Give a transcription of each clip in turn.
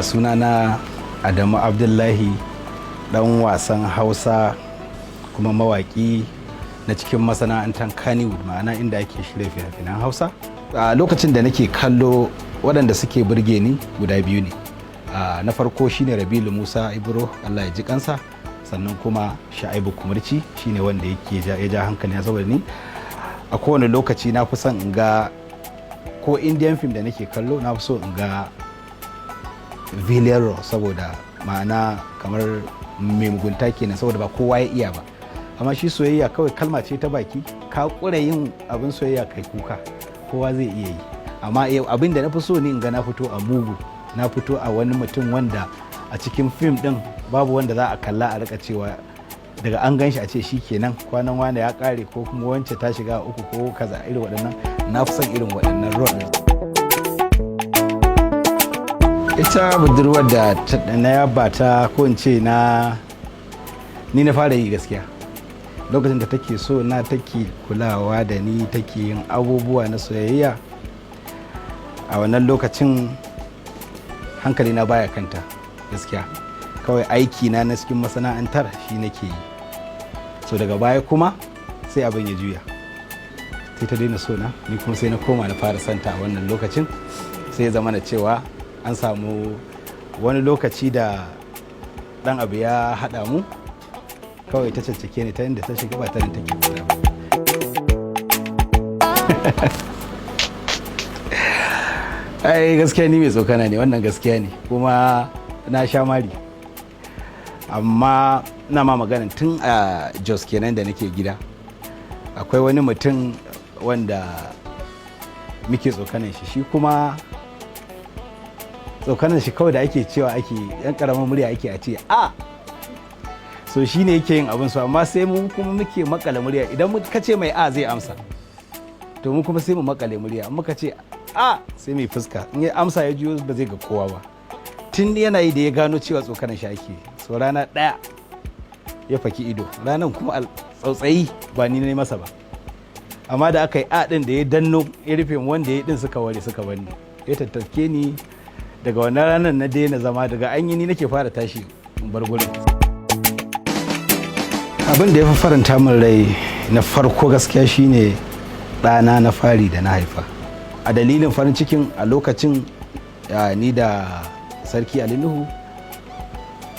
sunana Adamu Abdullahi, dan wasan Hausa kuma mawaki na cikin masana'antar kannywood, ma'ana inda ake shirya fina-finan Hausa. A lokacin da nake kallo waɗanda suke burge ni guda biyu ne. Na farko shine Rabilu Musa Ibro, Allah ya ji kansa, sannan kuma Sha'ibu Kumurci shine wanda yake ya ja hankali na, saboda ni a kowane lokaci na fi son in ga ko Indian film da nake kallo na fi so in ga villain, saboda ma'ana kamar mai mugunta kenan, saboda ba kowa ya iya ba. Amma shi soyayya kawai kalma ce ta baki, ka kura yin abin soyayya kai kuka, kowa zai iya yi. Amma abin da na fi so ne in ga na fito a mugu, na fito a wani mutum wanda a cikin fim din babu wanda za a kalla a rika cewa daga an gan shi a ce shi kenan kwanan wane ya kare, ko kuma wance ta shiga uku ko kaza, irin waɗannan na fi son irin waɗannan role. Ita budurwar da na yaba ta, ko in ce ni na fara yi gaskiya lokacin da take so na, take kulawa da ni, take yin abubuwa na soyayya. A wannan lokacin hankali na baya kanta gaskiya, kawai aiki na cikin masana'antar shi nake yi. So daga baya kuma sai abin ya juya, sai ta daina so na, ni kuma sai na koma na fara santa a wannan lokacin. Sai ya zama na cewa an samu wani lokaci da dan abu ya haɗa mu, kawai ta caccake ni ta inda ta shiga ba ta take kula ba. Ai gaskiya ni mai tsokana ne, wannan gaskiya ne, kuma na sha mari. Amma na ma magana tun a Jos kenan da nake gida, akwai wani mutum wanda muke tsokanan shi kuma tsokanan shi kawai da ake cewa ake yan karamin murya ake a ce a, so shi ne yake yin abin su, amma sai mu kuma muke makale murya. Idan ka ce mai a zai amsa, to mu kuma sai mu makale murya. Amma ka ce a sai mai fuska, in ya amsa ya jiyo ba zai ga kowa ba. Tun yana yi da ya gano cewa tsokanan shi ake, so rana ɗaya ya faki ido, ranan kuma tsautsayi ba ni ne masa ba. Amma da aka yi a ɗin da ya danno ya rufe wanda ya ɗin suka ware suka bani, ya tattake ni. Daga wannan ranar na daina zama, daga an yi ni nake fara tashi in bar gurin. Abin da ya fi faranta min rai na farko gaskiya shine ɗana na fari da na haifa. A dalilin farin cikin a lokacin ni da sarki Ali Nuhu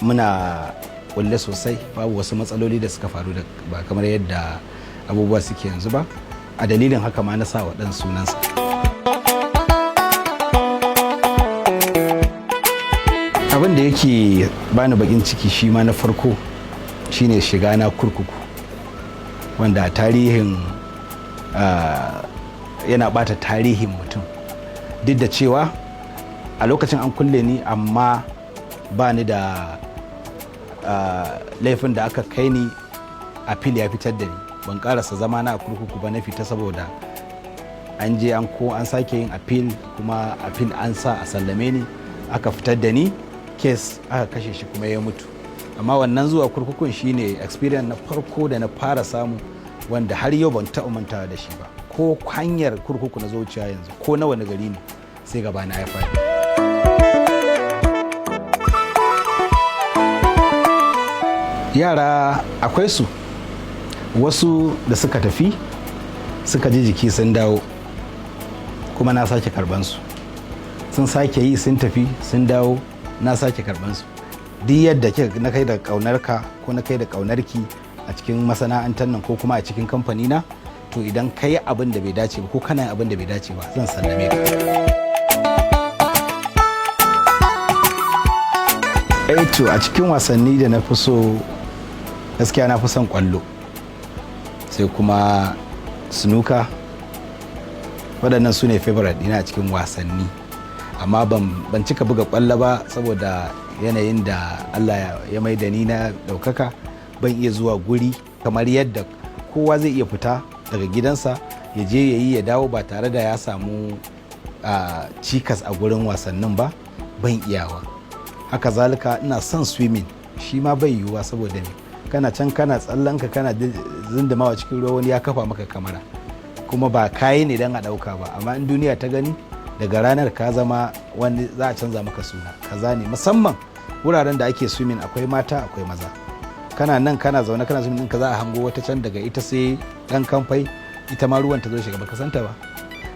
muna kulle sosai, babu wasu matsaloli da suka faru da ba kamar yadda abubuwa suke yanzu ba. A dalilin haka ma na sa wa ɗan sunansa. Abin da yake bani bakin ciki shi ma na farko shine shiga na kurkuku, wanda tarihin yana bata tarihin mutum. Duk da cewa a lokacin an kulle ni, amma ba ni da laifin da aka kai ni appeal ya fitar da ni. Ban karasa zama na a kurkuku ba, na fita saboda an je an sake yin appeal, kuma appeal an sa a sallame ni, aka fitar da ni kes, aka kashe shi kuma ya mutu. Amma wannan zuwa kurkukun shine experience na farko da na fara samu, wanda har yau ban taɓa mantawa da shi ba. Ko hanyar kurkuku na zuciya yanzu, ko na wani gari ne, sai gaba na ya faɗi. Yara akwai su, wasu da suka tafi suka ji jiki sun dawo, kuma na sake karban su. Sun sake yi, sun tafi sun dawo, na sake karban su. Duk yadda na kai da kaunarka ko na kai da kaunarki a cikin masana'antar nan ko kuma a cikin kamfani na, to idan ka yi abin da bai dace ba ko kana yin abin da bai dace ba, zan sallame ka. To a cikin wasanni da na fi so gaskiya na fi son kwallo, sai kuma snooker. Waɗannan su ne favorite ɗina a cikin wasanni. Amma ban cika buga kwallo ba, saboda yanayin da Allah ya mai da ni na ɗaukaka. Ban iya zuwa guri kamar yadda kowa zai iya fita daga gidansa ya je ya yi ya dawo ba tare da ya samu cikas a gurin wasannin ba. Ban iyawa. Haka zalika ina son swimming, shi ma bai yiwuwa saboda ne kana can kana tsallanka kana zindamawa cikin ruwa, wani ya kafa maka kamara, kuma ba kayi ne don a ɗauka ba. Amma in duniya ta gani daga ranar ka zama wani za a canza maka suna kaza ne. Musamman wuraren da ake swimming akwai mata akwai maza, kana nan kana zaune kana swimming ka za a hango wata can daga ita sai dan kamfai, ita ma ruwan ta zo shiga baka santa ba,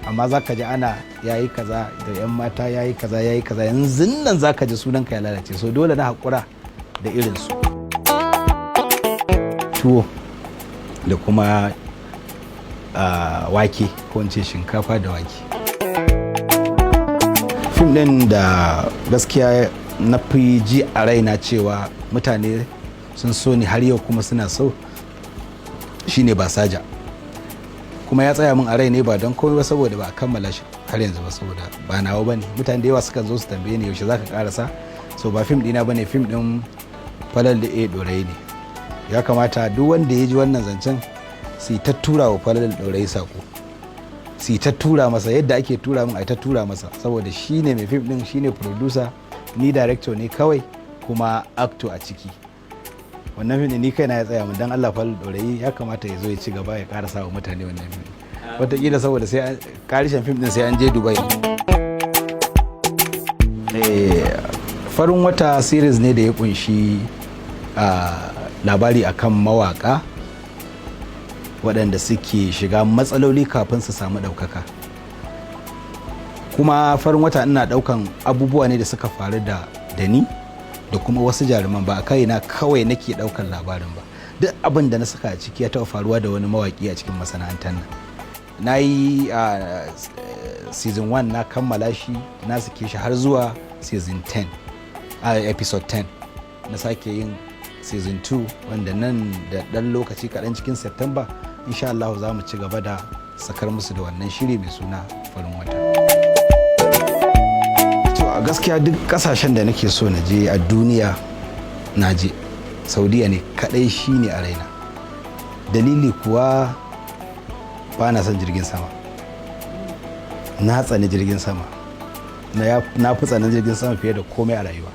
amma za ka ji ana yayi kaza da yan mata yayi kaza yanzu nan za ka ji sunan ka ya lalace. So dole na haƙura da irin su. Tuwo da kuma wake ko in ce shinkafa da wake. Fim ɗin da gaskiya na fi ji a raina cewa mutane sun so ni har yau kuma suna so shine Basaja, kuma ya tsaya min a rai ne ba don komai ba saboda ba a kammala shi har yanzu ba, saboda ba nawa bane. Mutane da yawa suka zo su tambaye ni yaushe zaka karasa, so ba fim ɗina bane, fim ɗin Falal da Dorayi ne. Ya kamata duk wanda ya ji wannan zancen su ta tura wa Falal da Dorayi sako, su ta tura masa yadda ake tura min, ai ta tura masa, saboda shine mai fim ɗin, shine producer, ni director ne kawai kuma actor a ciki. Wannan fim ni kaina ya tsaya min, dan Allah Falal Dorayi ya kamata ya zo ya ci gaba ya karasa wa mutane wannan fim. Wataƙila saboda sai karishen fim din sai an je Dubai. Farin wata series ne da ya kunshi labari akan mawaka waɗanda suke shiga matsaloli kafin su samu ɗaukaka. Kuma farin wata ina ɗaukan abubuwa ne da suka faru da ni da kuma wasu jaruman, ba a kaina kawai nake ɗaukan labarin ba. Duk abin da na saka a ciki ya taɓa faruwa da wani mawaki a cikin masana'antar nan. Na yi season 1 na kammala shi, na sake shi har zuwa season 10, episode 10. Na sake yin season 2 wanda nan da ɗan lokaci kaɗan cikin September insha Allah za mu ci gaba da sakar musu da wannan shiri mai suna farin wata. To a gaskiya duk ƙasashen da nake so na je a duniya na je. Saudiya ne kaɗai shine a raina. Dalili kuwa ba na son jirgin sama, na tsani jirgin sama, na fi tsanin jirgin sama fiye da komai a rayuwa.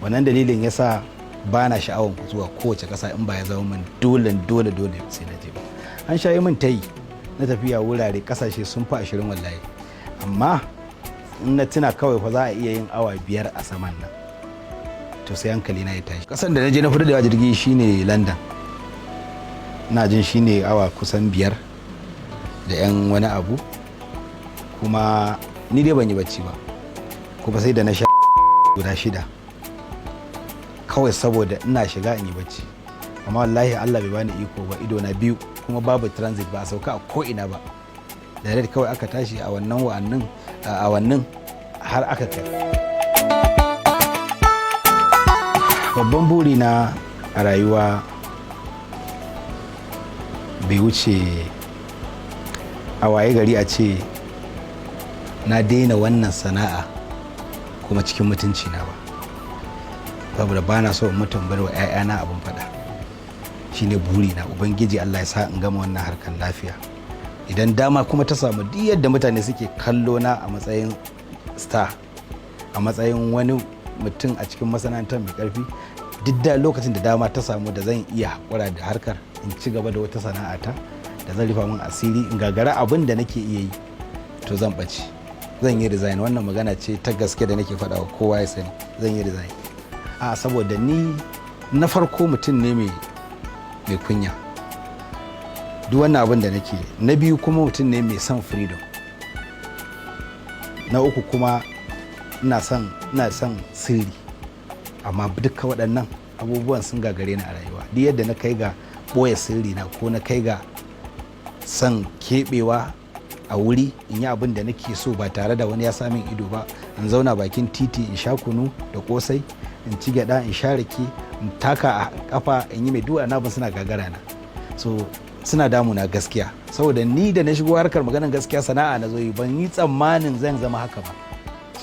Wannan dalilin ya sa ba na sha'awar zuwa kowace ƙasa in ba ya zama min dole sai na je ba. An sha yi min tayi na tafiya wurare ƙasashe sun fi 20 wallahi, amma in na tuna kawai fa za a iya yin awa 5 a saman nan, to sai hankali na ya tashi. Ƙasar da na je na fito da jirgi shine London, na jin shine awa kusan 5 da 'yan wani abu, kuma ni dai ban yi bacci ba, kuma sai da na sha guda 6 kawai saboda ina shiga in yi bacci. Amma wallahi Allah bai bani iko ba, ido na biyu, kuma babu transit, ba a sauka a ko'ina ba, da kawai aka tashi a wannan har aka kai. Babban buri na a rayuwa bai wuce a waye gari a ce na daina wannan sana'a kuma cikin mutunci na ba, saboda ba na so in mutum bar wa 'ya'yana abin faɗa. Shine buri na. Ubangiji Allah ya sa in gama wannan harkar lafiya. Idan dama kuma ta samu, duk yadda mutane suke kallo na a matsayin star, a matsayin wani mutum a cikin masana'antar mai karfi, duk da lokacin da dama ta samu da zan iya haƙura da harkar in ci gaba da wata sana'ata da zan rufa min asiri in gagara abin da nake iya yi, to zan ɓace, zan yi resign. Wannan magana ce ta gaske da nake faɗa wa kowa ya sani, zan yi resign. Saboda ni na farko mutum ne mai kunya, duk wannan abin da nake. Na biyu kuma mutum ne mai son freedom. Na uku kuma ina son sirri, amma duka waɗannan abubuwan sun gagare ni a rayuwa. Duk yadda na kai ga ɓoye sirri na, ko na kai ga son keɓewa a wuri in yi abin da nake so ba tare da wani ya samin ido ba, in zauna bakin titi in sha kunu da kosai, in ci gyada, in sha rake, in taka a kafa, in yi mai duwa na, suna gagara na. So suna damuna gaskiya, saboda ni da na shigo harkar maganar gaskiya sana'a na zo yi, ban yi tsammanin zan zama haka ba.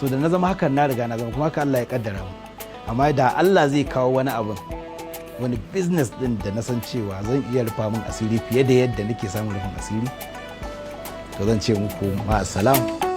So da na zama hakan na riga na zama, kuma haka Allah ya kaddara mu. Amma da Allah zai kawo wani abin, wani business din da na san cewa zan iya rufa min asiri fiye da yadda nake samun rufin asiri, to zan ce muku ma'assalam.